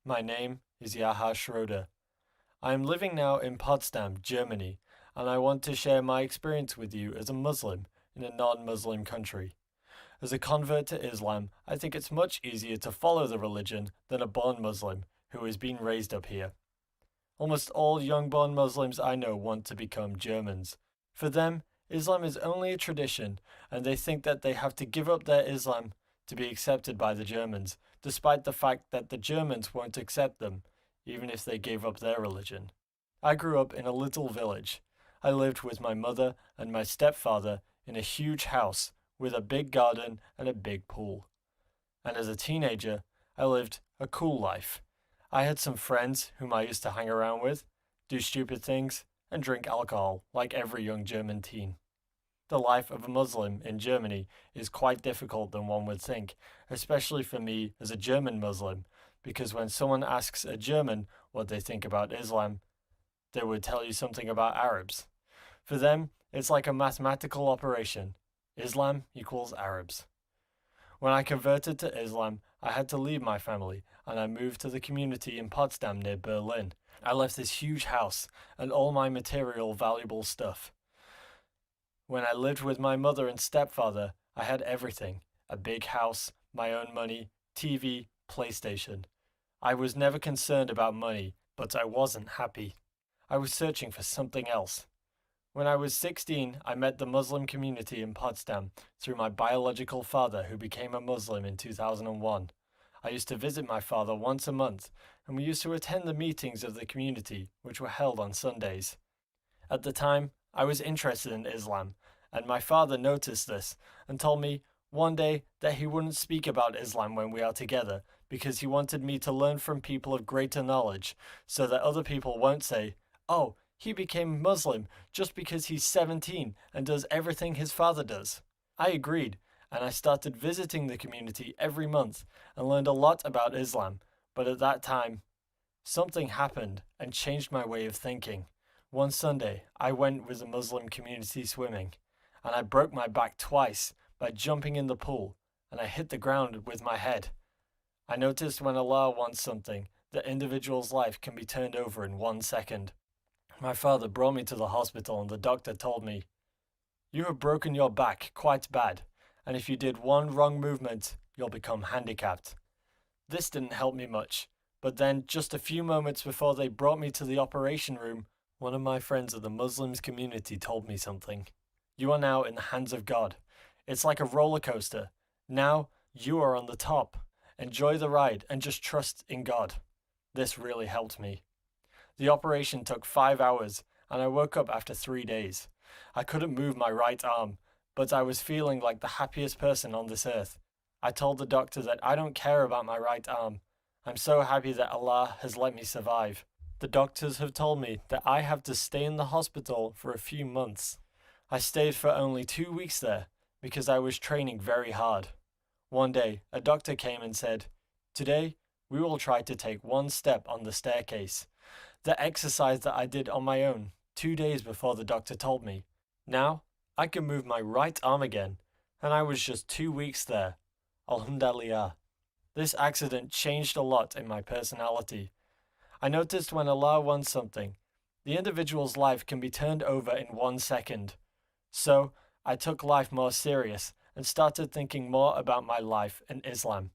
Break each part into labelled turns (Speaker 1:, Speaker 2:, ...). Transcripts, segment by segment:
Speaker 1: My name is Yaha Schroeder. I am living now in Potsdam, Germany, and I want to share my experience with you as a Muslim in a non-Muslim country. As a convert to Islam, I think it's much easier to follow the religion than a born Muslim who has been raised up here. Almost all young born Muslims I know want to become Germans. For them, Islam is only a tradition, and they think that they have to give up their Islam to be accepted by the Germans, despite the fact that the Germans won't accept them, even if they gave up their religion. I grew up in a little village. I lived with my mother and my stepfather in a huge house with a big garden and a big pool. And as a teenager, I lived a cool life. I had some friends whom I used to hang around with, do stupid things, and drink alcohol like every young German teen. The life of a Muslim in Germany is quite difficult than one would think, especially for me as a German Muslim, because when someone asks a German what they think about Islam, they would tell you something about Arabs. For them, it's like a mathematical operation. Islam equals Arabs. When I converted to Islam, I had to leave my family, and I moved to the community in Potsdam near Berlin. I left this huge house and all my material valuable stuff. When I lived with my mother and stepfather, I had everything: a big house, my own money, TV, PlayStation. I was never concerned about money, but I wasn't happy. I was searching for something else. When I was 16, I met the Muslim community in Potsdam through my biological father, who became a Muslim in 2001. I used to visit my father once a month, and we used to attend the meetings of the community, which were held on Sundays. At the time, I was interested in Islam, and my father noticed this and told me one day that he wouldn't speak about Islam when we are together because he wanted me to learn from people of greater knowledge so that other people won't say, "Oh, he became Muslim just because he's 17 and does everything his father does." I agreed, and I started visiting the community every month and learned a lot about Islam, but at that time, something happened and changed my way of thinking. One Sunday, I went with the Muslim community swimming, and I broke my back twice by jumping in the pool, and I hit the ground with my head. I noticed when Allah wants something, the individual's life can be turned over in 1 second. My father brought me to the hospital and the doctor told me, "You have broken your back quite bad, and if you did one wrong movement, you'll become handicapped." This didn't help me much, but then just a few moments before they brought me to the operation room, one of my friends of the Muslims community told me something. "You are now in the hands of God. It's like a roller coaster. Now you are on the top. Enjoy the ride and just trust in God." This really helped me. The operation took 5 hours, and I woke up after 3 days. I couldn't move my right arm, but I was feeling like the happiest person on this earth. I told the doctor that I don't care about my right arm. I'm so happy that Allah has let me survive. The doctors have told me that I have to stay in the hospital for a few months. I stayed for only 2 weeks there because I was training very hard. One day, a doctor came and said, "Today, we will try to take one step on the staircase." The exercise that I did on my own 2 days before the doctor told me. Now, I can move my right arm again, and I was just 2 weeks there. Alhamdulillah. This accident changed a lot in my personality. I noticed when Allah wants something, the individual's life can be turned over in 1 second. So, I took life more serious and started thinking more about my life and Islam.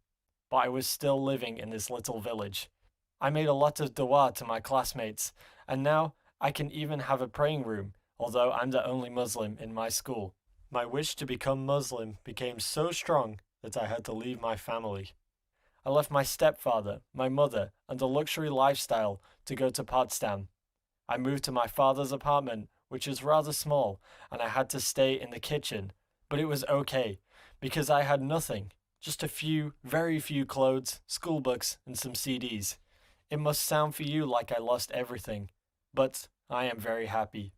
Speaker 1: But I was still living in this little village. I made a lot of dua to my classmates, and now I can even have a praying room, although I'm the only Muslim in my school. My wish to become Muslim became so strong that I had to leave my family. I left my stepfather, my mother, and a luxury lifestyle to go to Potsdam. I moved to my father's apartment, which is rather small, and I had to stay in the kitchen, but it was okay, because I had nothing, just a few, very few clothes, school books, and some CDs. It must sound for you like I lost everything, but I am very happy.